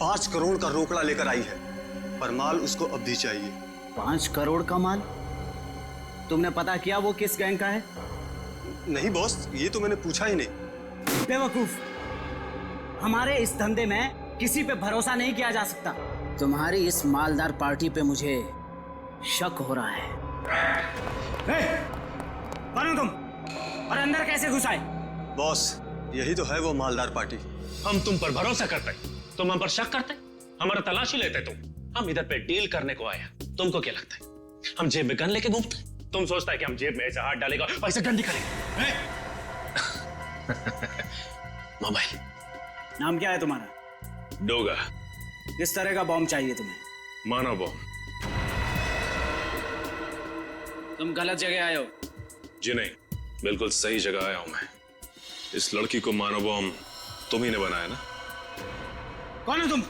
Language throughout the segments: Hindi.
5 करोड़ का रोकड़ा लेकर आई है, पर माल उसको अब भी चाहिए। 5 करोड़ का माल? तुमने पता किया वो किस गैंग का है? नहीं बॉस, ये तो मैंने पूछा ही नहीं। बेवकूफ, हमारे इस धंधे में किसी पे भरोसा नहीं किया जा सकता। तुम्हारी इस मालदार पार्टी पे मुझे शक हो रहा है। कौन हो तुम और अंदर कैसे घुस आए? बॉस, यही तो है वो मालदार पार्टी। हम तुम पर भरोसा करते, तुम हम पर शक करते, हमारा तलाशी लेते तुम। हम इधर पे डील करने को आए। तुमको क्या लगता है हम जेब में गन लेके घूमते? तुम सोचता है कि हम जेब में ऐसे हाथ डालेगा और ऐसे गन निकालेगा? मोबाइल। नाम क्या है तुम्हारा? डोगा। किस तरह का बॉम्ब चाहिए तुम्हें? मानव बॉम्ब। तुम गलत जगह आए हो। जी नहीं, बिल्कुल सही जगह आया हूं मैं। इस लड़की को मानव बॉम्ब तुम ही ने बनाया ना? कौन हो तुम?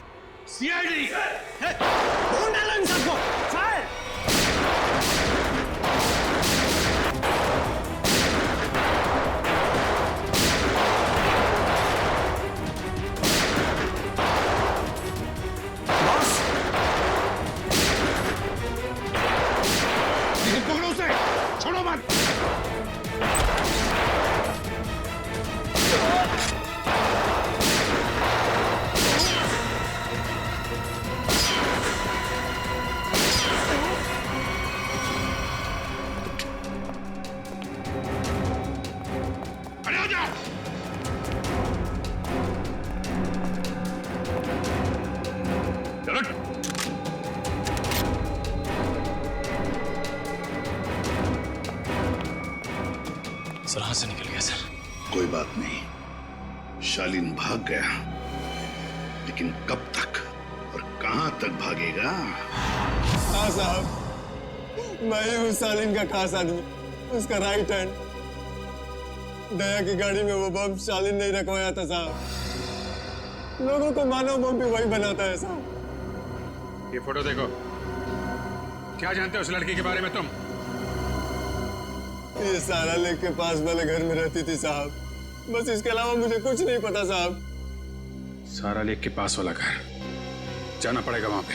सीआईडी। ढूंढ डालो इन सबको। फायर! बॉस, पकड़ो उसे, छोड़ो मत। सर से निकल गया सर। कोई बात नहीं, शालीन भाग गया, लेकिन कब तक और कहां तक भागेगा? हाँ साहब, मैं ही हूँ शालीन का खास आदमी, उसका राइट हैंड। दया की गाड़ी में वो बम शालीन नहीं रखवाया था साहब। लोगों को मानव बम भी वही बनाता है साहब। ये फोटो देखो। क्या जानते हो उस लड़की के बारे में तुम? ये सारा लेक के पास वाले घर में रहती थी साहब, बस इसके अलावा मुझे कुछ नहीं पता साहब। सारा लेक के पास वाला घर, जाना पड़ेगा वहां पे।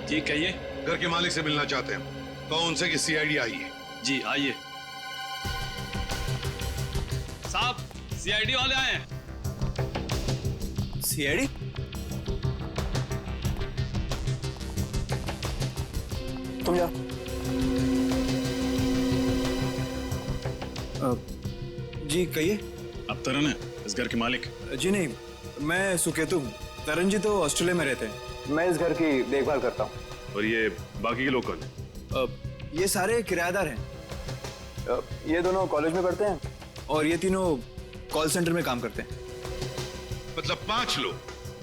जी कहिए। घर के मालिक से मिलना चाहते हैं, तो उनसे कि सीआईडी आई है। जी आइए। साहब, सीआईडी वाले आए हैं। सीआईडी? तुम जाओ। जी कहिए। अब तरन है इस घर के मालिक? जी नहीं, मैं सुकेतु हूँ। तरन जी तो ऑस्ट्रेलिया में रहते हैं। मैं इस घर की देखभाल करता हूँ। और ये बाकी के लोग कौन हैं? ये सारे किराएदार हैं। ये दोनों कॉलेज में पढ़ते हैं और ये तीनों कॉल सेंटर में काम करते हैं। मतलब 5 लोग,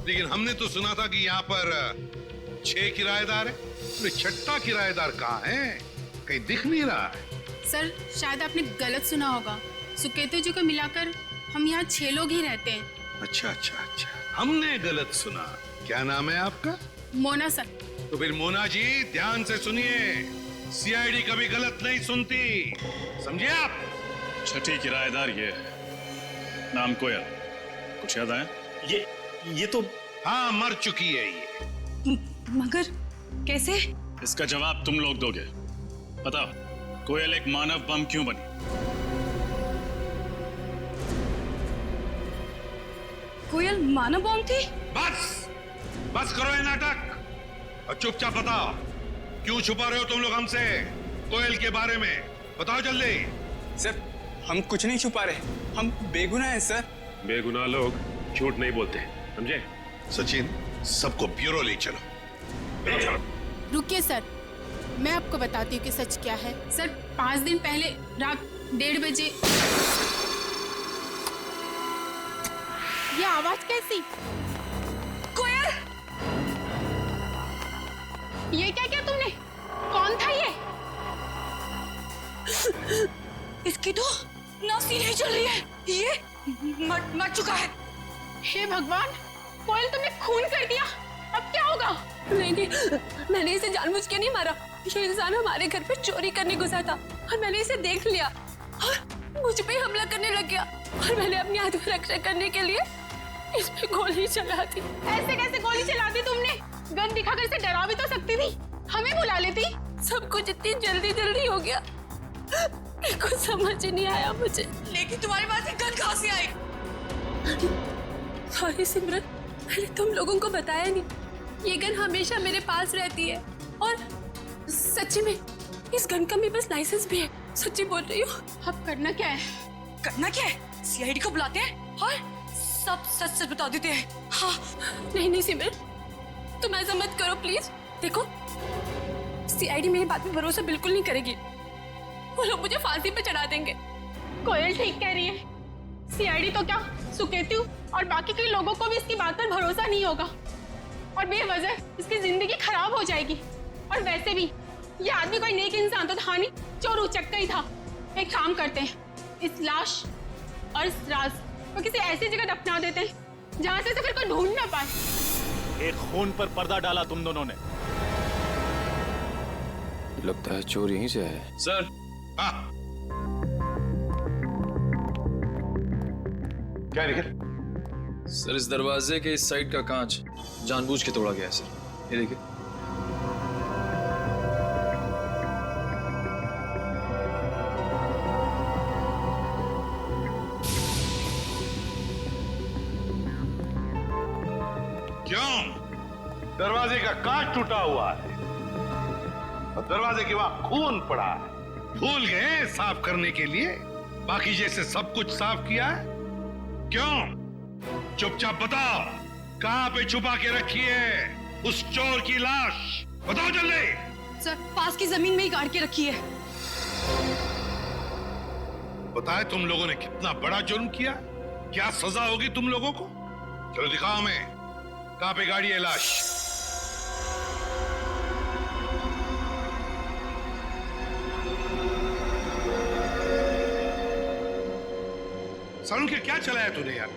लेकिन हमने तो सुना था कि यहाँ पर 6 किराएदार हैं। तो छठा किराएदार कहाँ है? कहीं दिख नहीं रहा है। सर, शायद आपने गलत सुना होगा। सुकेतु जी को मिलाकर हम यहाँ 6 लोग ही रहते हैं। अच्छा अच्छा अच्छा, हमने गलत सुना। क्या नाम है आपका? मोना सर। तो फिर मोना जी ध्यान से सुनिए, सीआईडी कभी गलत नहीं सुनती, समझे आप? छठी किराएदार ये है, नाम कोयल। कुछ याद आया? ये तो हाँ, मर चुकी है ये। मगर कैसे? इसका जवाब तुम लोग दोगे। बताओ, कोयल एक मानव बम क्यों बनी? कोयल मानव बम थी? बस करो ये नाटक और चुपचाप बताओ, क्यों छुपा रहे हो तुम लोग हमसे कोयल के बारे में? बताओ जल्दी। सर, हम कुछ नहीं छुपा रहे, हम बेगुनाह हैं सर। बेगुनाह लोग झूठ नहीं बोलते, समझे? सचिन, सबको ब्यूरो ले चलो। रुकिए सर, मैं आपको बताती हूँ कि सच क्या है। सर, 5 दिन पहले रात 1:30 बजे ये आवाज कैसी? कोयल! ये क्या किया तुमने? कौन था ये? इसकी तो नासी नहीं चल रही है, ये मर चुका है। हे भगवान, कोयल तुमने खून कर दिया, अब क्या होगा? नहीं, मैंने इसे जानबूझ के नहीं मारा। ये इंसान हमारे घर पे चोरी करने घुसा था और मैंने इसे देख लिया और मुझ पे हमला करने लग गया और मैंने अपनी आत्मरक्षा करने के लिए इसमें गोली चला दी। ऐसे कैसे गोली चला दी तुमने? गन दिखाकर इसे डरा भी तो सकती थी, हमें बुला लेती। सब कुछ इतनी जल्दी हो गया कि कुछ समझ ही नहीं आया मुझे। लेकिन तुम्हारे पास ये गन कहाँ से आई? सॉरी सिमरन, मैंने तुम लोगों को बताया नहीं। ये गन हमेशा मेरे पास रहती है और सच्ची में इस गन का मेरे पास लाइसेंस भी है। सच्ची बोल रही हूँ। अब करना क्या है? करना क्या है? सीआईडी को बुलाते हैं और सब सच सच बता देते हैं। हाँ। नहीं सिमरन, तुम ऐसा मत करो प्लीज। देखो, सीआईडी मेरी बात में भरोसा बिल्कुल नहीं करेगी। वो लोग मुझे फांसी पे चढ़ा देंगे। कोयल ठीक कह रही है। सीआईडी तो क्या, सुकेतु और बाकी कई लोगों को भी इसकी बात पर भरोसा नहीं होगा और बेवजह इसकी जिंदगी खराब हो जाएगी। और वैसे भी ये आदमी कोई नेक इंसान तो था नहीं, चोर उचक्का ही था। एक काम करते हैं, इस लाश और इस राज को किसी ऐसी जगह दफना देते हैं जहां से फिर कोई ढूंढ ना पाए। एक खून पर पर्दा डाला तुम दोनों ने। लगता है चोर यहीं से है। सर। हाँ। क्या निकल? सर, इस दरवाजे के इस साइड का कांच जानबूझ के तोड़ा गया है सर। ये देखिए। क्यों? दरवाजे का कांच टूटा हुआ है और दरवाजे के वहां खून पड़ा है। भूल गए साफ करने के लिए? बाकी जैसे सब कुछ साफ किया है? क्यों? चुपचाप बताओ, कहां पे छुपा के रखी है उस चोर की लाश? बताओ जल्दी। सर, पास की जमीन में ही गाड़ के रखी है। बताए तुम लोगों ने कितना बड़ा जुर्म किया, क्या सजा होगी तुम लोगों को? चलो दिखाओ हमें, कहां पे गाड़ी है लाश? सालू के क्या चलाया तूने यार?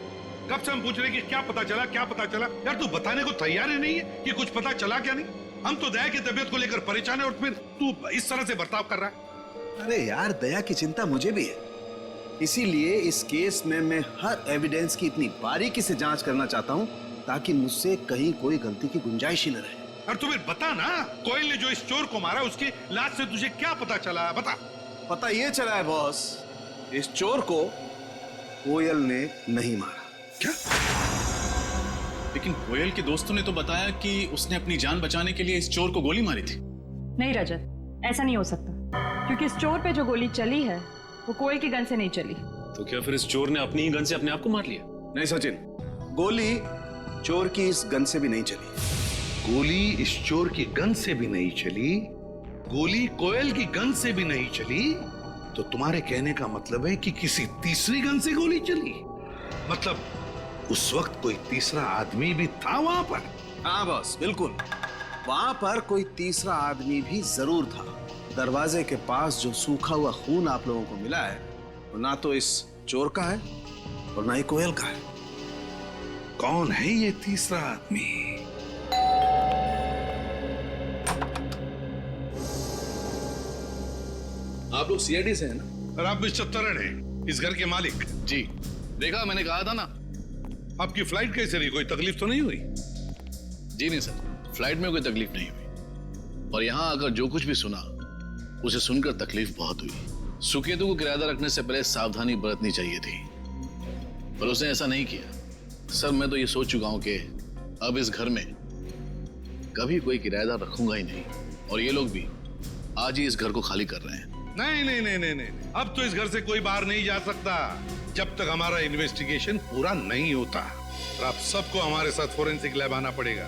कब से हम पूछ रहे कि क्या पता चला, क्या पता चला? यार तू बताने को तैयार ही नहीं है कि कुछ पता चला क्या नहीं। हम तो दया की तबीयत को लेकर परेशान है और फिर तू इस तरह से बर्ताव कर रहा है। अरे यार, दया की चिंता मुझे भी है, इसीलिए इस केस में मैं हर एविडेंस की इतनी बारीकी से जांच करना चाहता हूं ताकि मुझसे कहीं कोई गलती की गुंजाइश ही न रहे। और तू फिर बता ना, कोयल ने जो इस चोर को मारा उसकी लाश से तुझे क्या पता चला? बता। पता ये चला है बॉस, इस चोर को कोयल ने नहीं मारा। क्या? लेकिन कोयल के दोस्तों ने तो बताया कि उसने अपनी जान बचाने के लिए इस चोर को गोली मारी थी। नहीं रजत, ऐसा नहीं हो सकता, क्योंकि इस चोर पे जो गोली चली है वो कोयल की गन से नहीं चली। तो क्या फिर इस चोर ने अपनी ही गन से अपने आप को मार लिया? नहीं सचिन, गोली चोर की इस गन से भी नहीं चली। गोली इस चोर की गन से भी नहीं चली, गोली कोयल की गन से भी नहीं चली, तो तुम्हारे कहने का मतलब है कि किसी तीसरी गन से गोली चली? मतलब उस वक्त कोई तीसरा आदमी भी था वहां पर? हाँ बॉस, बिल्कुल, वहां पर कोई तीसरा आदमी भी जरूर था। दरवाजे के पास जो सूखा हुआ खून आप लोगों को मिला है वो ना तो इस चोर का है और ना ही कोयल का है। कौन है ये तीसरा आदमी? आप लोग सीआईडी से हैं ना? और आप मिस्टर तरन हैं, इस घर के मालिक? जी, देखा, मैंने कहा था ना। आपकी फ्लाइट कैसे रही? कोई तकलीफ तो नहीं हुई? जी नहीं सर, फ्लाइट में कोई तकलीफ नहीं हुई। और यहाँ आकर जो कुछ भी सुना उसे सुनकर तकलीफ बहुत हुई। सुकेतु को किराएदार रखने से पहले सावधानी बरतनी चाहिए थी, पर उसने ऐसा नहीं किया। सर, मैं तो ये सोच चुका हूं कि अब इस घर में कभी कोई किराएदार रखूंगा ही नहीं, और ये लोग भी आज ही इस घर को खाली कर रहे हैं। नहीं नहीं नहीं नहीं नहीं, अब तो इस घर से कोई बाहर नहीं जा सकता जब तक हमारा इन्वेस्टिगेशन पूरा नहीं होता। और आप सबको हमारे साथ फोरेंसिक लैब आना पड़ेगा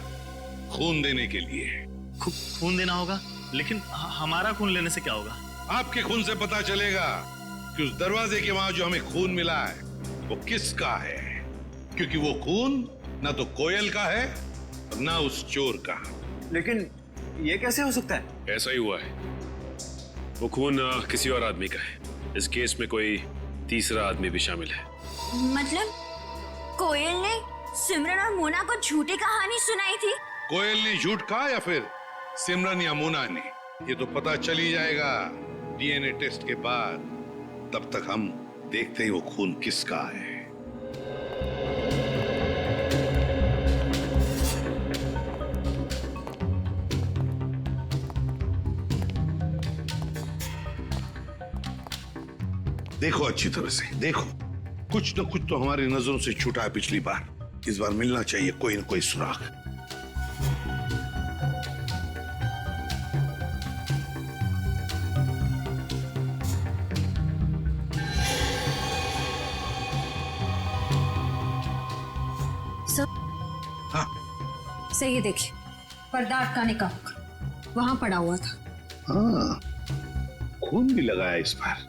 खून देने के लिए। खून देना होगा? लेकिन हमारा खून लेने से क्या होगा? आपके खून से पता चलेगा कि उस दरवाजे के वहां जो हमें खून मिला है वो किसका है, क्योंकि वो खून ना तो कोयल का है और ना उस चोर का। लेकिन ये कैसे हो सकता है? ऐसा ही हुआ है, वो खून किसी और आदमी का है। इस केस में कोई तीसरा आदमी भी शामिल है। मतलब कोयल ने सिमरन और मोना को झूठी कहानी सुनाई थी? कोयल ने झूठ कहा या फिर सिमरन या मोना ने, ये तो पता चल ही जाएगा डीएनए टेस्ट के बाद। तब तक हम देखते हैं वो खून किसका है। देखो अच्छी तरह से देखो, कुछ न कुछ तो हमारी नजरों से छूटा है पिछली बार। इस बार मिलना चाहिए कोई न कोई सुराग। हाँ सही है, देखिए पर्दा अटकाने का वहां पड़ा हुआ था। हाँ, खून भी लगाया इस बार।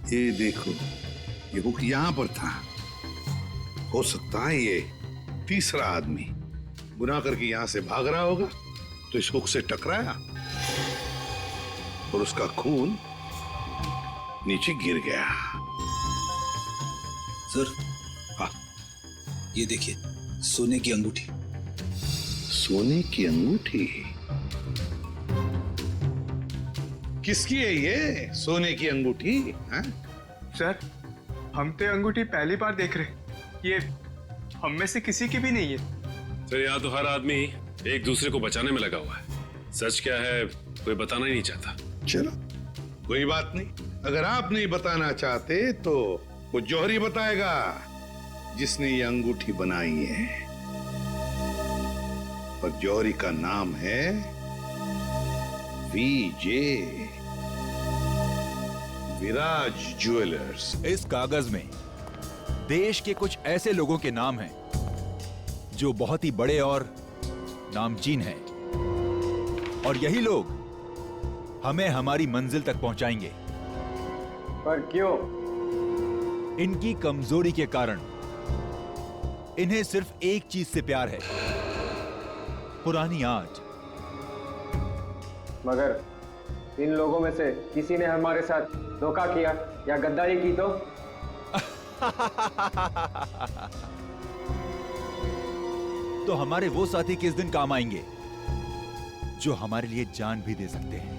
ये देखो, ये हुक यहां पर था। हो सकता है ये तीसरा आदमी गुनाह करके यहां से भाग रहा होगा, तो इस हुक से टकराया और उसका खून नीचे गिर गया। सर, हाँ, ये देखिए सोने की अंगूठी। सोने की अंगूठी? किसकी है ये सोने की अंगूठी? हाँ? सर, हम तो अंगूठी पहली बार देख रहे, ये हम में से किसी की भी नहीं है। सर, यहाँ तो हर आदमी एक दूसरे को बचाने में लगा हुआ है। सच क्या है कोई बताना ही नहीं चाहता। चलो कोई बात नहीं, अगर आप नहीं बताना चाहते तो वो जौहरी बताएगा जिसने ये अंगूठी बनाई है। और जौहरी का नाम है वीजे, विराज ज्वेलर्स। इस कागज में देश के कुछ ऐसे लोगों के नाम हैं जो बहुत ही बड़े और नामचीन हैं, और यही लोग हमें हमारी मंजिल तक पहुंचाएंगे। पर क्यों? इनकी कमजोरी के कारण इन्हें सिर्फ एक चीज से प्यार है, पुरानी आर्ट। मगर इन लोगों में से किसी ने हमारे साथ धोखा किया या गद्दारी की तो हमारे वो साथी किस दिन काम आएंगे जो हमारे लिए जान भी दे सकते हैं।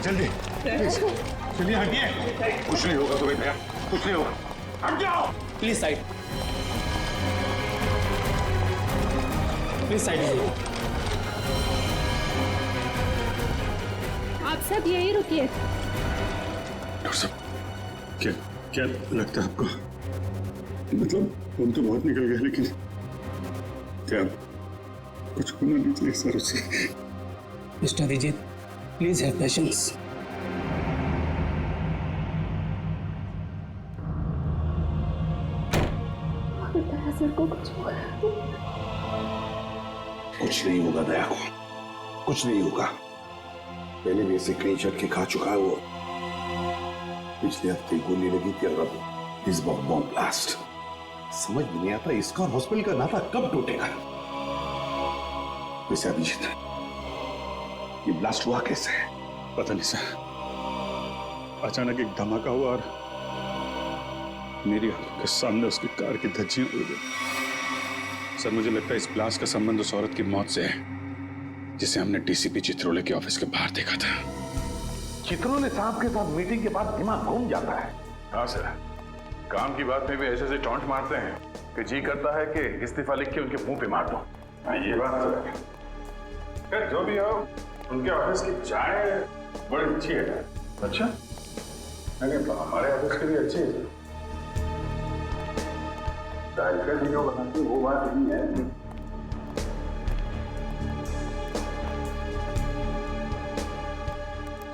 जल्दी चलिए, हटिए। कुछ नहीं होगा तुम्हें भैया, कुछ नहीं होगा, हट जाओ। Please side, please side. आप सब यही रुकिए। डॉक्टर साहब, क्या क्या लगता है आपको? मतलब खून तो बहुत निकल गया, लेकिन क्या कुछ होना नहीं चाहिए सर उसे? Mister Vijit, please have patience. Sir को कुछ नहीं होगा दया को, कुछ नहीं होगा। पहले भी ऐसे कई झटके खा चुका है वो। पिछले हफ्ते गोली लगी थी और अब इस बार बॉम्ब ब्लास्ट। समझ में नहीं आता इसका और हॉस्पिटल का नाता कब टूटेगा। वैसे अभिजीत, ये ब्लास्ट हुआ कैसे? पता नहीं सर, अचानक एक धमाका हुआ और मेरी आंखों के सामने उसकी कार की धज्जियां उड़ गई। सर, मुझे लगता है इस ब्लास्ट का संबंध उस औरत की मौत से है जिसे हमने डीसीपी चित्रोले के ऑफिस के बाहर देखा था। चित्रोले साहब के साथ मीटिंग के बाद दिमाग घूम जाता है। हाँ सर, काम की बात में भी ऐसे टॉन्ट मारते हैं कि जी करता है कि इस्तीफा लिख के उनके मुंह पे मार दो। हाँ, ये बात तो है। खैर जो भी हो, उनके ऑफिस की चाय बड़ी अच्छी है। अच्छा? नहीं, तो हमारे ऑफिस के लिए अच्छी है। चाय का जो बनाती वो बात नहीं है।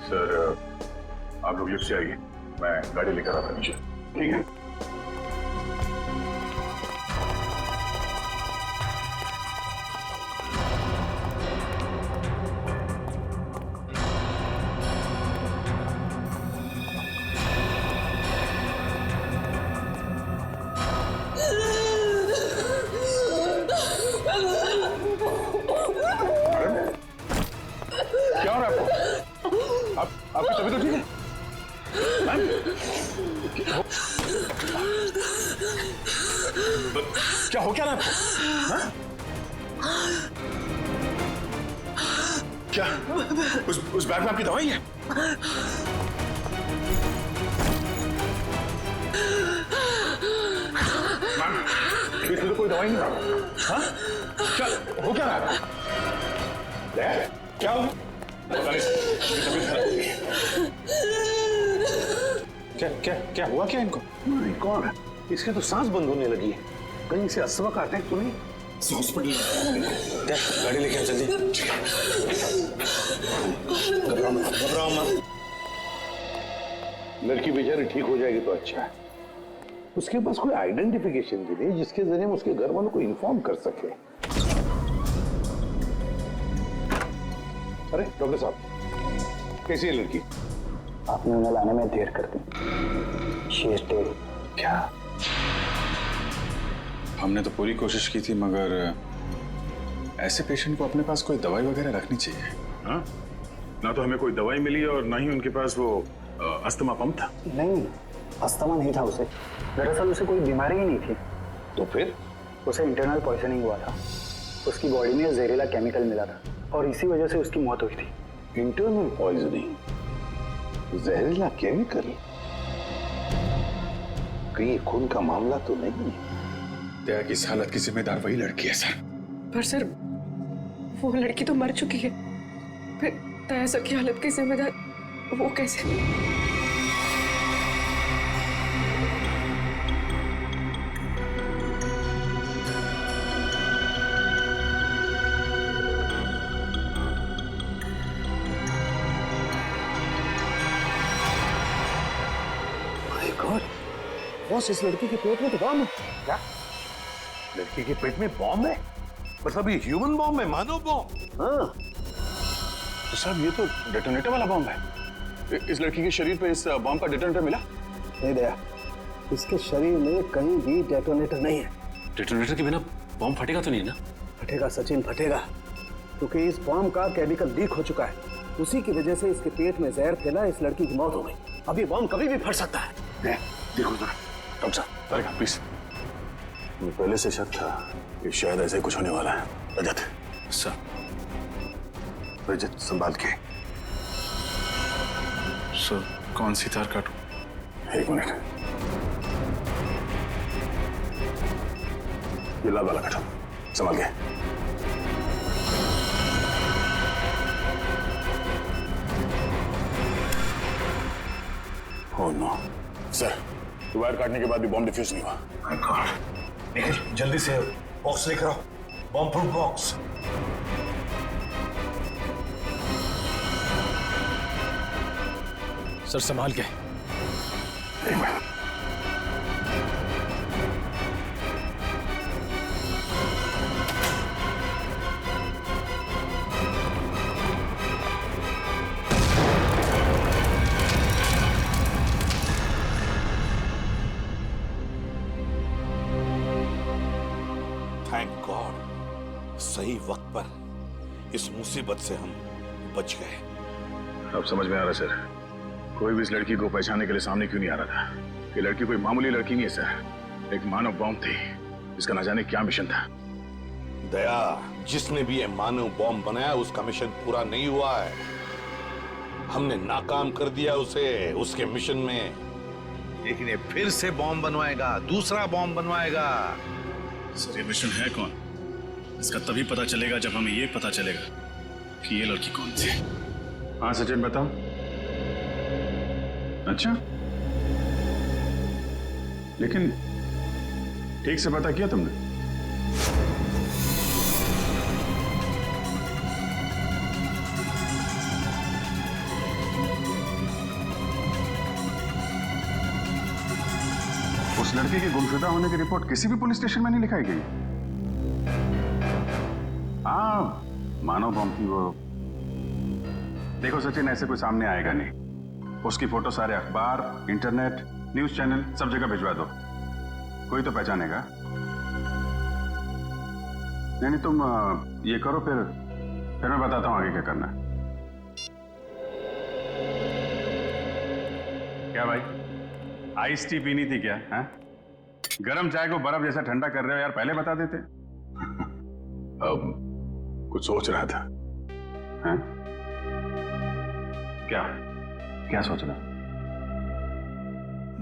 सर, आप लोग लिफ्ट से आइए, मैं गाड़ी लेकर आता हूँ नीचे। ठीक है? क्या हो रहा है आपको? आपकी तबीयत तो ठीक है? क्या हो क्या रहा है आपको? क्या उस बैग में आपकी दवाई है? मैम, इसमें तो कोई दवाई नहीं है। हाँ? क्या हो क्या रहा है? क्या हो? क्या क्या क्या हुआ क्या इनको? नहीं, कौन है? इसकी तो सांस बंद होने लगी है। कहीं से अस्थमा का अटैक तो नहीं? हॉस्पिटल गाड़ी लेके जल्दी। घबराओ मत। लड़की बेचारी ठीक हो जाएगी तो अच्छा है। उसके पास कोई आइडेंटिफिकेशन भी नहीं जिसके जरिए हम उसके घर वालों को इन्फॉर्म कर सके। अरे डॉक्टर साहब, कैसी है लड़की? आपने उन्हें लाने में देर कर दी। She is dead. क्या? हमने तो पूरी कोशिश की थी, मगर ऐसे पेशेंट को अपने पास कोई दवाई वगैरह रखनी चाहिए। हाँ? ना तो हमें कोई दवाई मिली और ना ही उनके पास वो अस्थमा पंप था। नहीं, अस्थमा नहीं था उसे। दरअसल उसे कोई बीमारी ही नहीं थी। तो फिर? उसे इंटरनल पॉइजनिंग हुआ था। उसकी बॉडी में जहरीला केमिकल मिला था और इसी वजह से उसकी मौत हुई थी। Internal poisoning? जहरीला केमिकल? कहीं खून का मामला तो नहीं? दया की इस हालत की जिम्मेदार वही लड़की है सर। पर सर, वो लड़की तो मर चुकी है। फिर दया सर की हालत की जिम्मेदार वो कैसे? बॉस, इस लड़की के पेट में तो बॉम्ब है। क्या? लड़की के पेट में बॉम्ब है? मतलब ये ह्यूमन बॉम्ब है, मानव बॉम्ब? हाँ। तो साहब ये तो डेटोनेटर वाला बॉम्ब है। इस लड़की के शरीर पे इस बॉम्ब का डेटोनेटर मिला? नहीं दया, इसके शरीर में कहीं भी डेटोनेटर नहीं है। डेटोनेटर के बिना बॉम्ब फटेगा तो नहीं ना? फटेगा सचिन, फटेगा। क्योंकि इस बॉम्ब का केमिकल लीक हो चुका है। उसी की वजह से इसके पेट में जहर फैला, इस लड़की की मौत हो गई। अब ये बॉम्ब कभी भी फट सकता है। देखो जरा डॉक्टर साहब, अरे प्लीज। मुझे पहले से शक था कि शायद ऐसे कुछ होने वाला है। रजत सर, रजत संभाल के। सर, कौन सी तार काटूं? एक मिनट, ये लाल वाला काटो, संभाल के। ओह नो सर, वायर काटने के बाद भी बॉम्ब डिफ्यूज नहीं हुआ। My God. निखिल, जल्दी से बॉक्स लेकर आओ, बॉम्ब प्रूफ बॉक्स। सर संभाल के। एक मिनट। थैंक गॉड, सही वक्त पर इस मुसीबत से हम बच गए। अब समझ में आ रहा सर, कोई भी इस लड़की को पहचानने के लिए सामने क्यों नहीं आ रहा था। ये लड़की कोई मामूली लड़की नहीं है सर, एक मानव बॉम्ब थी। इसका न जाने क्या मिशन था। दया, जिसने भी ये मानव बॉम्ब बनाया उसका मिशन पूरा नहीं हुआ है। हमने नाकाम कर दिया उसे उसके मिशन में, लेकिन ये फिर से बॉम्ब बनवाएगा, दूसरा बॉम्ब बनवाएगा। सर ये मिशन है कौन? इसका तभी पता चलेगा जब हमें ये पता चलेगा कि ये लड़की कौन थी। हाँ सचिन बताओ। अच्छा, लेकिन ठीक से पता किया तुमने? उस लड़के के गुमशुदा होने की रिपोर्ट किसी भी पुलिस स्टेशन में नहीं लिखाई गई। हाँ, मानव बम थी वो। देखो सचिन, ऐसे कोई सामने आएगा नहीं। उसकी फोटो सारे अखबार, इंटरनेट, न्यूज चैनल सब जगह भिजवा दो, कोई तो पहचानेगा। नहीं तुम ये करो, फिर मैं बताता हूं आगे क्या करना है। क्या भाई, आइस टी पीनी थी क्या? है गरम चाय को बर्फ जैसा ठंडा कर रहे हो यार, पहले बता देते। अब कुछ सोच रहा था। हैं? क्या सोच रहा?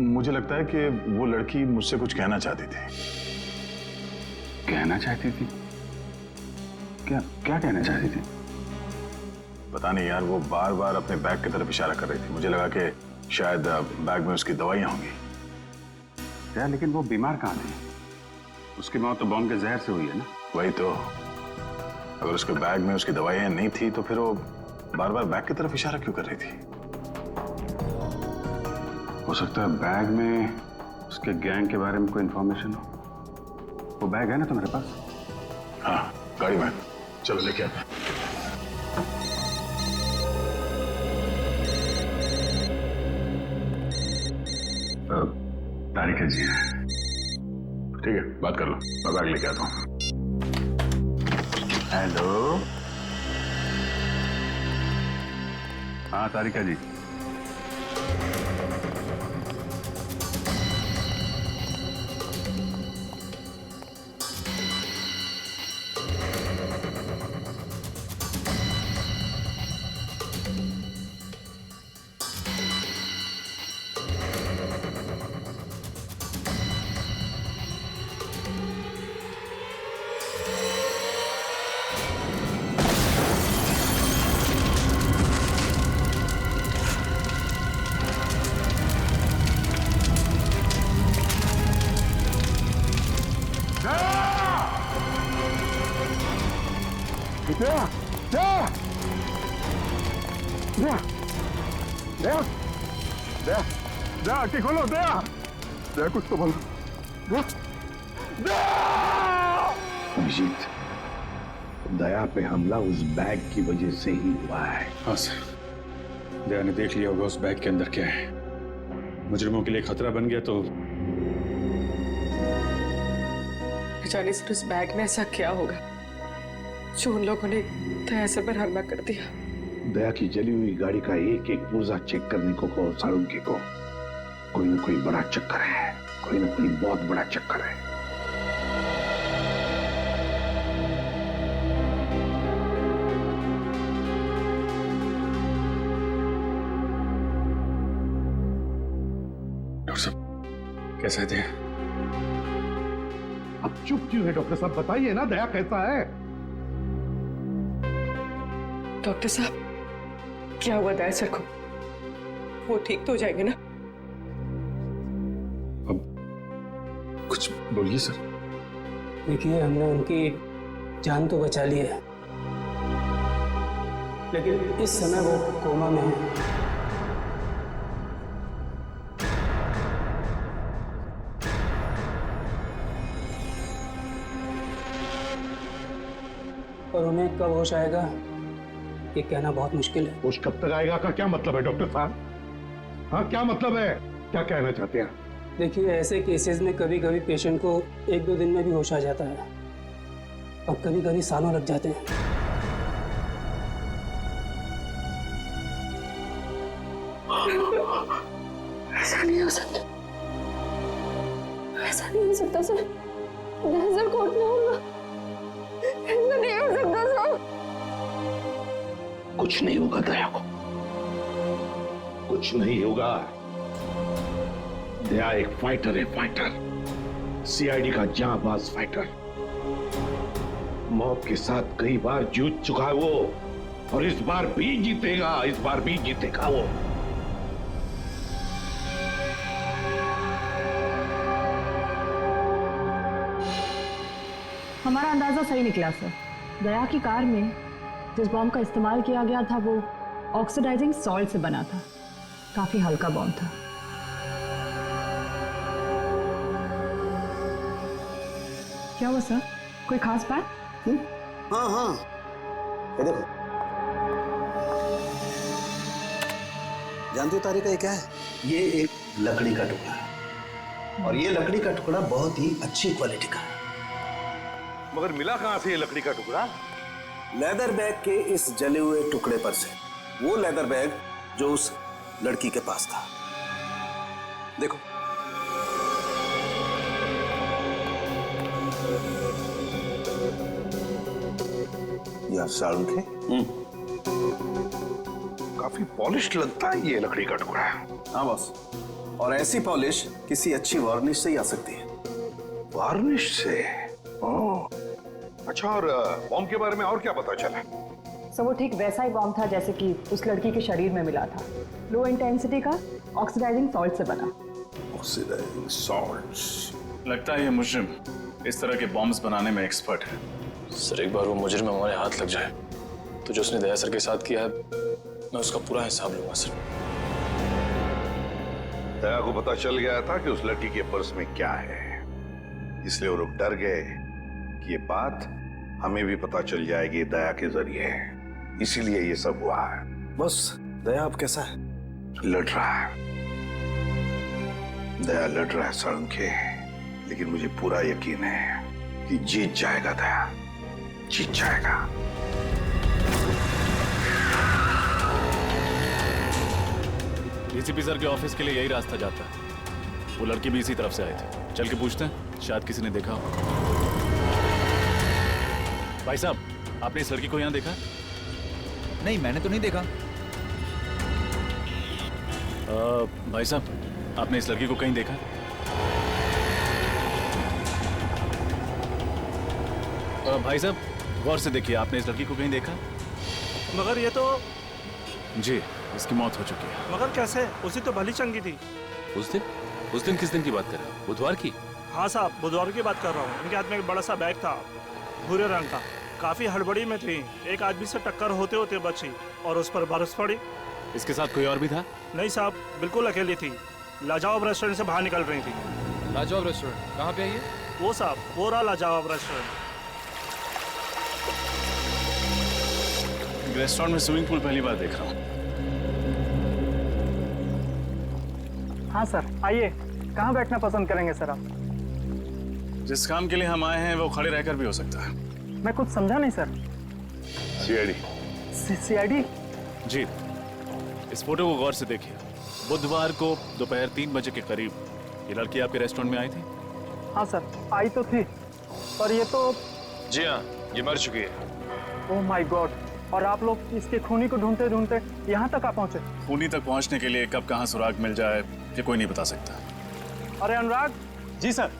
मुझे लगता है कि वो लड़की मुझसे कुछ कहना चाहती थी। कहना चाहती थी? क्या कहना चाहती थी? पता नहीं यार, वो बार बार अपने बैग की तरफ इशारा कर रही थी। मुझे लगा कि शायद बैग में उसकी दवाइयां होंगी यार, लेकिन वो बीमार कहाँ थी? उसकी मौत तो बॉम्ब के जहर से हुई है ना। वही तो, अगर उसके बैग में उसकी दवाइयां नहीं थी तो फिर वो बार बार बैग की तरफ इशारा क्यों कर रही थी? हो सकता है बैग में उसके गैंग के बारे में कोई इंफॉर्मेशन हो। वो बैग है ना तुम्हारे पास? हाँ, गाड़ी में। चलो लेके आते हैं। तारिका जी है, ठीक है, बात कर लो, मैं बैग लेके आता हूँ। हेलो, हाँ तारिका जी। दया खोलो, दया कुछ तो बोलो। अभिजीत, दया पे हमला उस बैग की वजह से ही हुआ है। हाँ सर, दया ने देख लिया होगा उस बैग के अंदर क्या है। मुजरिमों के लिए खतरा बन गया तो जाने सर उस बैग में ऐसा क्या होगा जो उन लोगों ने दया से पर हमला कर दिया। दया की जली हुई गाड़ी का एक एक पुर्जा चेक करने को कहो सारुंके को। कोई ना कोई बड़ा चक्कर है, कोई ना कोई बहुत बड़ा चक्कर है। डॉक्टर साहब कैसे थे? अब चुप क्यों है डॉक्टर साहब, बताइए ना दया कैसा है? डॉक्टर साहब क्या हुआ दया सर को? वो ठीक तो हो जाएंगे ना? कुछ बोलिए सर। देखिए, हमने उनकी जान तो बचा ली है, लेकिन इस समय वो कोमा में है। और उन्हें कब होश आएगा ये कहना बहुत मुश्किल है। होश कब तक आएगा का क्या मतलब है डॉक्टर साहब? हाँ, क्या मतलब है? क्या कहना चाहते हैं? देखिए, ऐसे केसेस में कभी कभी पेशेंट को 1-2 दिन में भी होश आ जाता है और कभी कभी सालों लग जाते हैं। ऐसा नहीं हो सकता, ऐसा नहीं हो सकता सर। सर कोर्ट में होगा, ऐसा नहीं हो सकता सर। कुछ नहीं होगा दया को, कुछ नहीं होगा। दया एक फाइटर है, फाइटर, सीआईडी का जांबाज फाइटर। मौत के साथ कई बार जूझ चुका है वो, और इस बार भी जीतेगा, इस बार भी जीतेगा वो। हमारा अंदाजा सही निकला सर। दया की कार में जिस बॉम्ब का इस्तेमाल किया गया था वो ऑक्सीडाइजिंग सॉल्ट से बना था। काफी हल्का बॉम्ब था। क्या हुआ सर, कोई खास बात? हाँ हाँ, ये देखो। जानती हो तारिका ये क्या है? ये एक लकड़ी का टुकड़ा है, और ये लकड़ी का टुकड़ा बहुत ही अच्छी क्वालिटी का है। मगर मिला कहां से ये लकड़ी का टुकड़ा? लेदर बैग के इस जले हुए टुकड़े पर से। वो लेदर बैग जो उस लड़की के पास था। देखो, यार साड़ू थे। काफी पॉलिश लगता है ये लकड़ी का टुकड़ा। हाँ बॉस, और ऐसी पॉलिश किसी अच्छी वार्निश से ही आ सकती है। वार्निश से? अच्छा, और बॉम्ब के बारे में और क्या पता चला? सर वो ठीक वैसा ही बॉम्ब था जैसे कि उस लड़की के शरीर में मिला था। लो इंटेंसिटी का ऑक्सीडाइजिंग सॉल्ट से बना। Oxidising salt. लगता है ये मुजरिम इस तरह के बॉम्ब्स बनाने में एक्सपर्ट है। सर एक बार वो मुजरिम हमारे हाथ लग जाए तो जो उसने दया सर के साथ किया है मैं उसका पूरा हिसाब लूंगा सर। दया को पता चल गया था कि उस लड़की के पर्स में क्या है, इसलिए वो लोग डर गए कि ये बात हमें भी पता चल जाएगी दया के जरिए, इसीलिए ये सब हुआ है। बस दया अब कैसा है? लड़ रहा है, दया लड़ रहा है सड़न के, लेकिन मुझे पूरा यकीन है कि जीत जाएगा दया, जीत जाएगा। डीसीपी सर के ऑफिस के लिए यही रास्ता जाता है। वो लड़की भी इसी तरफ से आई थी। चल के पूछते हैं, शायद किसी ने देखा हो। भाई साहब, आपने इस लड़की को यहाँ देखा? नहीं, मैंने तो नहीं देखा। भाई साहब, आपने इस लड़की को कहीं देखा? भाई साहब, गौर से देखिए, आपने इस लड़की को कहीं देखा? मगर ये तो जी, इसकी मौत हो चुकी है। मगर कैसे? उसी तो भली चंगी थी। उस दिन किस दिन की बात कर रहे हो? बुधवार की? हाँ साहब, बुधवार की बात कर रहा हूँ। इनके हाथ में एक बड़ा सा बैग था, भूरे रंग का। काफी हड़बड़ी में थी, एक आदमी से टक्कर होते होते बची और उस पर बरस पड़ी। इसके साथ कोई और भी था? नहीं साहब, बिल्कुल अकेली थी। लाजवाब रेस्टोरेंट से बाहर निकल रही थी। लाजवाब रेस्टोरेंट कहाँ पे है ये? वो साहब, वो रहा लाजवाब रेस्टोरेंट। रेस्टोरेंट में स्विमिंग पूल पहली बार देख रहा हूँ। हाँ सर, आइए। कहाँ बैठना पसंद करेंगे सर आप? जिस काम के लिए हम आए हैं वो खड़े रहकर भी हो सकता है। मैं कुछ समझा नहीं सर। सीआईडी? सीआईडी? जी, इस फोटो को गौर से देखिए। बुधवार को दोपहर 3 बजे के करीब ये लड़की आपके रेस्टोरेंट में आई थी? हाँ सर, आई तो थी, पर ये तो... जी हाँ, ये मर चुकी है। Oh my God! और आप लोग इसके खूनी को ढूंढते ढूंढते यहाँ तक आ पहुँचे? खूनी तक पहुँचने के लिए कब कहाँ सुराग मिल जाए ये कोई नहीं बता सकता। अरे अनुराग। जी सर।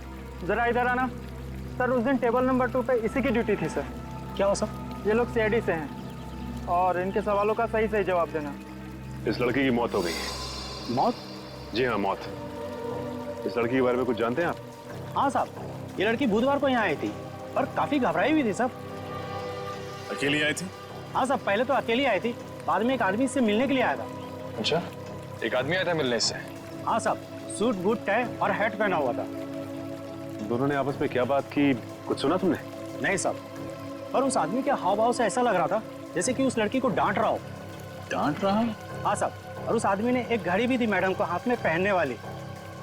जरा इधर आना। सर उस दिन टेबल नंबर 2 पे इसी की ड्यूटी थी सर। क्या हो सर? ये लोग सीआईडी से हैं और इनके सवालों का सही सही जवाब देना। इस लड़की की मौत हो गई। मौत? जी हाँ, मौत। इस लड़की के बारे में कुछ जानते हैं आप? हाँ साहब, ये लड़की बुधवार को यहाँ आई थी और काफी घबराई हुई थी सब। अकेली आई थी? हाँ साहब, पहले तो अकेली आई थी, बाद में एक आदमी इससे मिलने के लिए आया था। अच्छा, एक आदमी आया था मिलने से? हाँ साहब, सूट बूट टाई और हैट पहना हुआ था। दोनों ने आपस में क्या बात की, कुछ सुना तुमने? नहीं साहब, पर उस आदमी के हाव भाव से ऐसा लग रहा था जैसे कि उस लड़की को डांट रहा हो। डांट रहा है? हाँ साहब, और उस आदमी ने एक घड़ी भी दी मैडम को हाथ में पहनने वाली,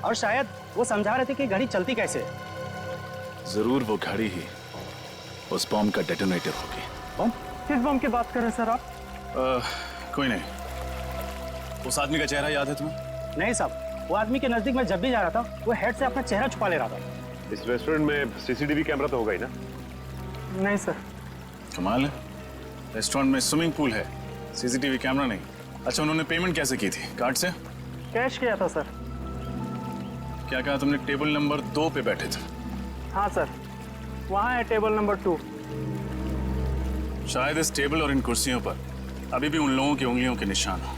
और शायद वो समझा रहे थे कि घड़ी चलती कैसे है। जरूर वो घड़ी ही उस बॉम्ब का डेटोनेटर होगी। बॉम्ब? किस बॉम्ब की बात कर रहे हैं सर आप? कोई नहीं। उस आदमी का चेहरा याद है तुम्हें? नहीं साहब, वो आदमी के नजदीक मैं जब भी जा रहा था वो हेड से अपना चेहरा छुपा ले रहा था। इस रेस्टोरेंट में सीसीटीवी कैमरा तो होगा ही ना? नहीं सर। कमाल है, रेस्टोरेंट में स्विमिंग पूल है, सीसीटीवी कैमरा नहीं। अच्छा, उन्होंने पेमेंट कैसे की थी? कार्ड से? कैश किया था सर। क्या कहा तुमने? टेबल नंबर 2 पे बैठे थे? हाँ सर, वहाँ है टेबल नंबर 2। शायद इस टेबल और इन कुर्सियों पर अभी भी उन लोगों की उंगलियों के निशान हो।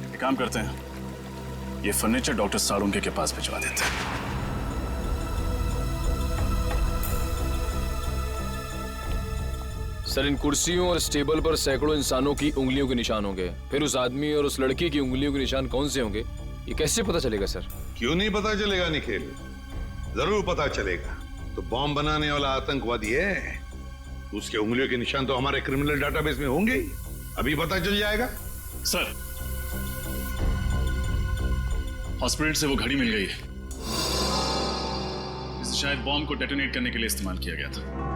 एक काम करते हैं, ये फर्नीचर डॉक्टर सालुंके के पास भिजवा देते हैं। सर, इन कुर्सियों और इस टेबल पर सैकड़ों इंसानों की उंगलियों के निशान होंगे। फिर उस आदमी और उस लड़की की उंगलियों के निशान कौन से होंगे, ये कैसे पता चलेगा सर? क्यों नहीं पता चलेगा निखिल, जरूर पता चलेगा। तो बॉम्ब बनाने वाला आतंकवादी है, उसके उंगलियों के निशान तो हमारे क्रिमिनल डाटाबेस में होंगे ही। अभी पता चल जाएगा। सर, हॉस्पिटल से वो घड़ी मिल गई है। इसे शायद बॉम्ब को डेटोनेट करने के लिए इस्तेमाल किया गया था।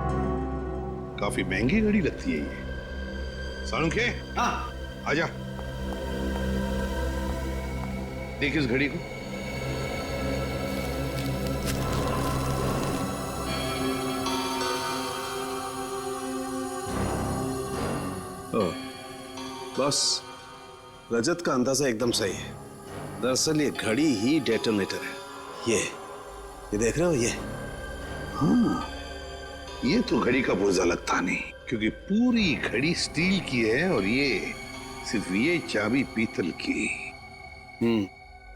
काफी महंगी घड़ी लगती है ये। सालुंके, हाँ आजा, देख इस घड़ी को। बस रजत का अंदाजा एकदम सही है। दरअसल ये घड़ी ही डेटोनेटर है। ये देख रहे हो ये? हाँ, ये तो घड़ी का पुर्जा लगता नहीं, क्योंकि पूरी घड़ी स्टील की है और ये सिर्फ ये चाबी पीतल की।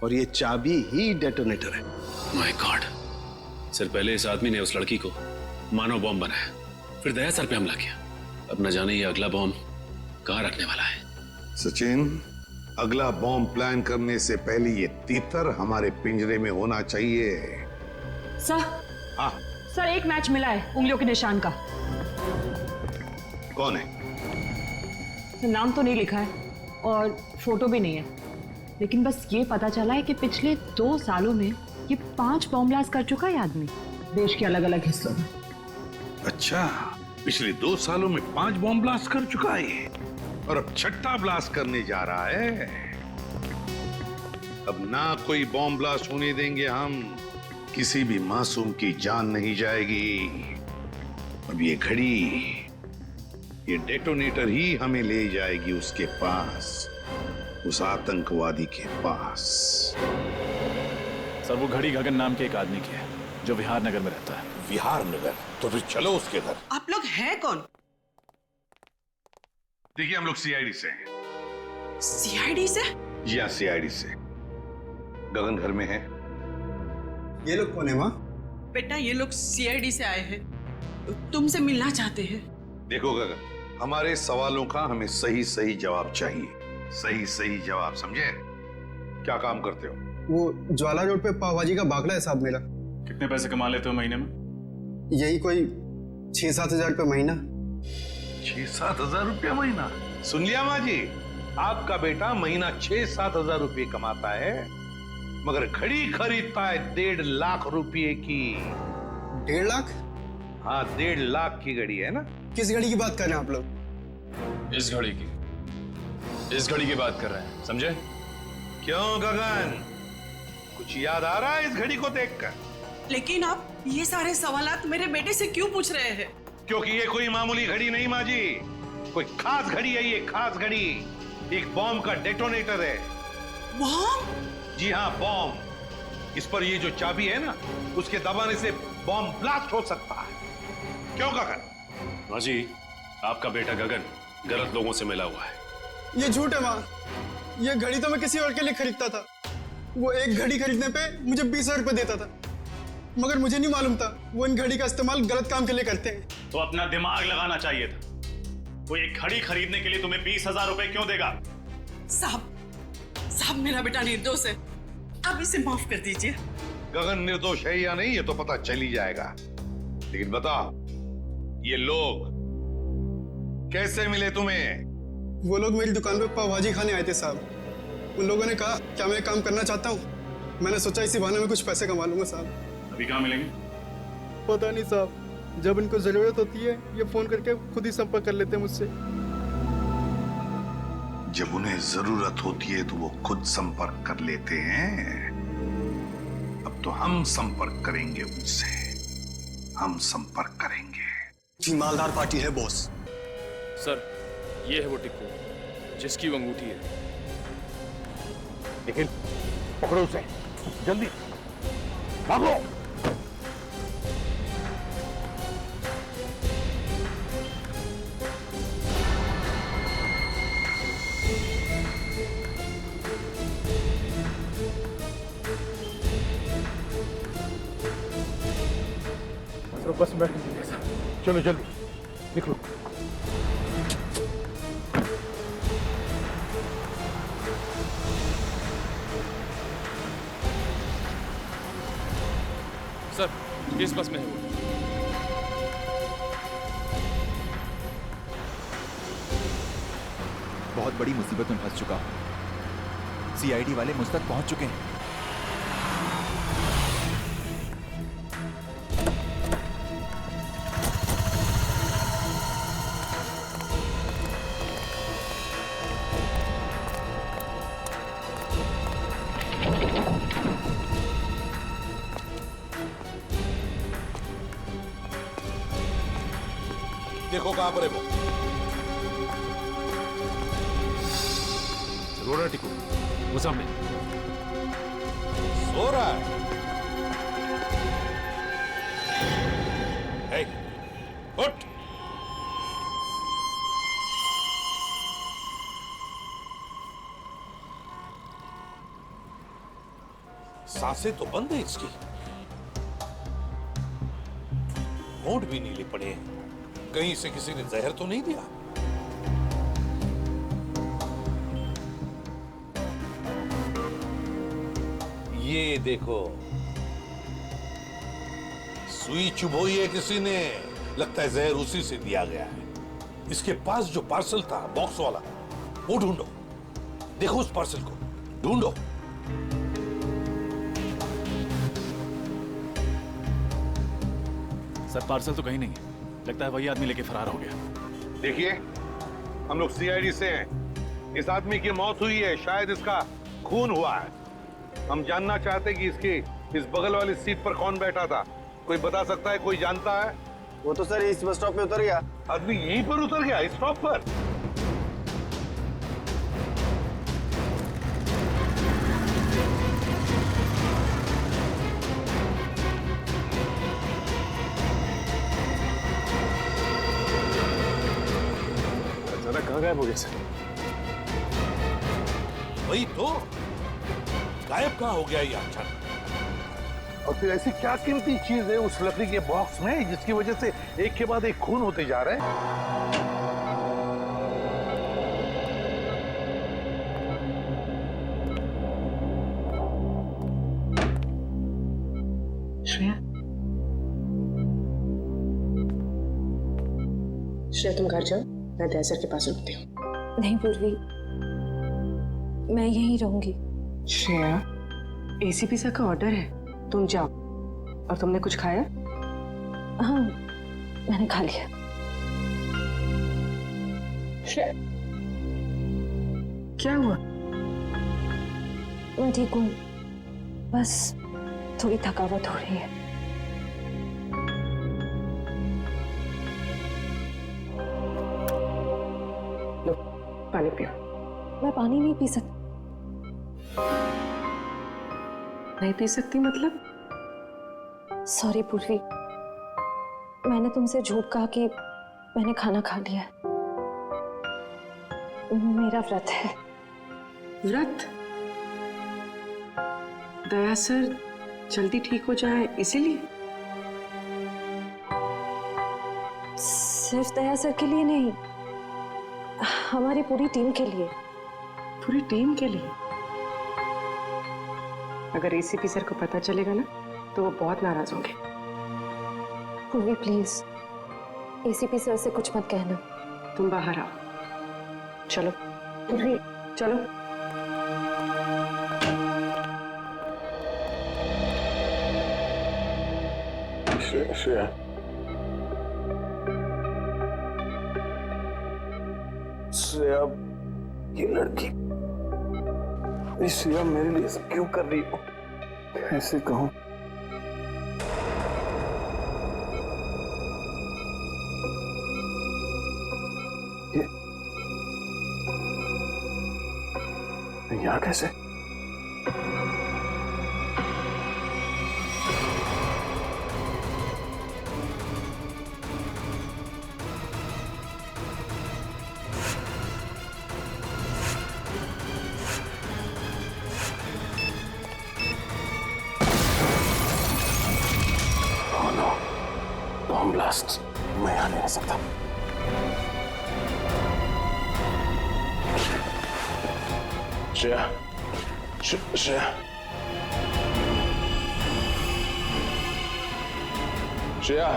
और ये चाबी ही डेटोनेटर है। My God! सर, पहले इस आदमी ने उस लड़की को मानव बॉम्ब बनाया, फिर दया सर पे हमला किया। अब न जाने ये अगला बॉम्ब कहाँ रखने वाला है। सचिन, अगला बॉम्ब प्लान करने से पहले ये तीतर हमारे पिंजरे में होना चाहिए। सर, हाँ सर, एक मैच मिला है उंगलियों के निशान का। कौन है? सर, नाम तो नहीं लिखा है और फोटो भी नहीं है, लेकिन बस ये पता चला है कि पिछले 2 सालों में ये 5 बॉम्ब ब्लास्ट कर चुका है आदमी, देश के अलग अलग हिस्सों में। अच्छा, पिछले 2 सालों में 5 बॉम्ब ब्लास्ट कर चुका है और अब 6ठा ब्लास्ट करने जा रहा है। अब ना कोई बॉम्ब ब्लास्ट होने देंगे हम, किसी भी मासूम की जान नहीं जाएगी। अब ये घड़ी, ये डेटोनेटर ही हमें ले जाएगी उसके पास, उस आतंकवादी के पास। सर, वो घड़ी गगन नाम के एक आदमी की है जो विहार नगर में रहता है। विहार नगर? तो फिर चलो उसके घर। आप लोग हैं कौन? देखिए, हम लोग सीआईडी से हैं। सीआईडी से? जी हाँ, सीआईडी से। गगन घर में है। ये लोग कौन है माँ? बेटा, ये लोग सीआईडी से आए हैं, तुमसे मिलना चाहते हैं। देखो गगन, हमारे सवालों का हमें सही सही जवाब चाहिए। सही सही जवाब, समझे? क्या काम करते हो? वो ज्वाला रोड पे पाव भाजी का बागला है साहब मेरा। कितने पैसे कमा लेते हो महीने में? यही कोई 6-7 हजार रुपये महीना। 6-7 हजार रुपया महीना? सुन लिया माँ जी, आपका बेटा महीना 6-7 हजार रुपये कमाता है, मगर घड़ी खरीदता है 1.5 लाख रुपए की। 1.5 लाख? हाँ, 1.5 लाख की घड़ी है ना। किस घड़ी की बात कर रहे हैं आप लोग? इस घड़ी की, इस घड़ी की बात कर रहे हैं, समझे? क्यों गगन, कुछ याद आ रहा है इस घड़ी को देखकर? लेकिन आप ये सारे सवालात मेरे बेटे से क्यों पूछ रहे हैं? क्योंकि ये कोई मामूली घड़ी नहीं माँ जी, कोई खास घड़ी है ये, खास घड़ी। एक बॉम्ब का डेटोनेटर है। बॉम्ब? जी हाँ, बॉम्ब। इस पर ये जो चाबी है ना, उसके दबाने से बॉम्ब ब्लास्ट हो सकता है। क्यों गगन? माँ जी, आपका बेटा गगन गलत लोगों से मिला हुआ है। ये झूठ है माँ, ये घड़ी तो मैं किसी और के लिए खरीदता था। वो एक घड़ी खरीदने पे मुझे 20,000 रुपये देता था, मगर मुझे नहीं मालूम था वो इन घड़ी का इस्तेमाल गलत काम के लिए करते हैं। तो अपना दिमाग लगाना चाहिए था। वो एक घड़ी खरीदने के लिए तुम्हें 20,000 रुपए क्यों देगा? साहब, मेरा बेटा निर्दोष है, आप इसे माफ कर दीजिए। गगन निर्दोष है या नहीं ये तो पता चल ही जाएगा, लेकिन बताओ, ये लोग कैसे मिले तुम्हें? वो लोग मेरी दुकान पे पाव भाजी खाने आए थे साहब। उन लोगों ने कहा क्या मैं काम करना चाहता हूँ। मैंने सोचा इसी बहाने में कुछ पैसे कमा लूंगा साहब। अभी कहाँ मिलेंगे? पता नहीं साहब, जब इनको जरूरत होती है ये फोन करके खुद ही संपर्क कर लेते हैं मुझसे। जब उन्हें जरूरत होती है तो वो खुद संपर्क कर लेते हैं। अब तो हम संपर्क करेंगे उनसे, हम संपर्क करेंगे। मालदार पार्टी है बॉस। सर, ये है वो टिक्कू जिसकी वो अंगूठी है। लेकिन पकड़ो उसे, जल्दी भागो। बस बैठ के चलो जल्दी निकलो। सर किस बस में है वो? बहुत बड़ी मुसीबत में फंस चुका हूं। सीआईडी वाले मुझ तक पहुंच चुके हैं। देखो कहां पर है वो। रोना टिको, वो सामने सो रहा है। हे, उठ। सांसें तो बंद है इसकी, होंठ भी नीले पड़े हैं। कहीं से किसी ने जहर तो नहीं दिया? ये देखो, सुई चुभोई है किसी ने, लगता है जहर उसी से दिया गया है। इसके पास जो पार्सल था बॉक्स वाला, वो ढूंढो। देखो उस पार्सल को ढूंढो। सर पार्सल तो कहीं नहीं है, लगता है वही आदमी लेके फरार हो गया। देखिए, हम लोग सीआईडी से हैं। इस आदमी की मौत हुई है, शायद इसका खून हुआ है। हम जानना चाहते कि इसके इस बगल वाली सीट पर कौन बैठा था। कोई बता सकता है? कोई जानता है? वो तो सर इस बस स्टॉप पे उतर गया। आदमी यहीं पर उतर गया, इस स्टॉप पर? कहाँ गायब हो गया सर? वही तो, गायब कहाँ हो गया ये अचानक? और फिर ऐसी क्या कीमती चीज है उस लकड़ी के बॉक्स में जिसकी वजह से एक के बाद एक खून होते जा रहे हैं? श्रेया, श्रेया तुम घर जाओ, मैं दया सर के पास रुकती हूँ। नहीं पूर्वी, मैं यहीं रहूंगी। श्रेया, एसीपी सर का ऑर्डर है, तुम जाओ। और तुमने कुछ खाया? हाँ, मैंने खा लिया। श्रेया, क्या हुआ? मैं ठीक हूँ, बस थोड़ी थकावट हो रही है। लो, पानी पियो। मैं पानी नहीं पी सकती। नहीं पी सकती मतलब? सॉरी पूर्वी, मैंने तुमसे झूठ कहा कि मैंने खाना खा लिया। मेरा व्रत है। व्रत? दया सर जल्दी ठीक हो जाए इसीलिए? सिर्फ दया सर के लिए नहीं, हमारी पूरी टीम के लिए। पूरी टीम के लिए? अगर एसीपी सर को पता चलेगा ना तो वो बहुत नाराज होंगे। पूर्वी प्लीज, एसीपी सर से कुछ मत कहना। तुम बाहर आओ। चलो पूर्वी, चलो। श्रेया, श्रेया, ये लड़की, ये श्रेया मेरे लिए सब क्यों कर रही हो? ऐसे कहूं? ये यहाँ कैसे? Bomb blast. मैं यहां नहीं रह सकता। श्रेया, श्रेया, श्रेया।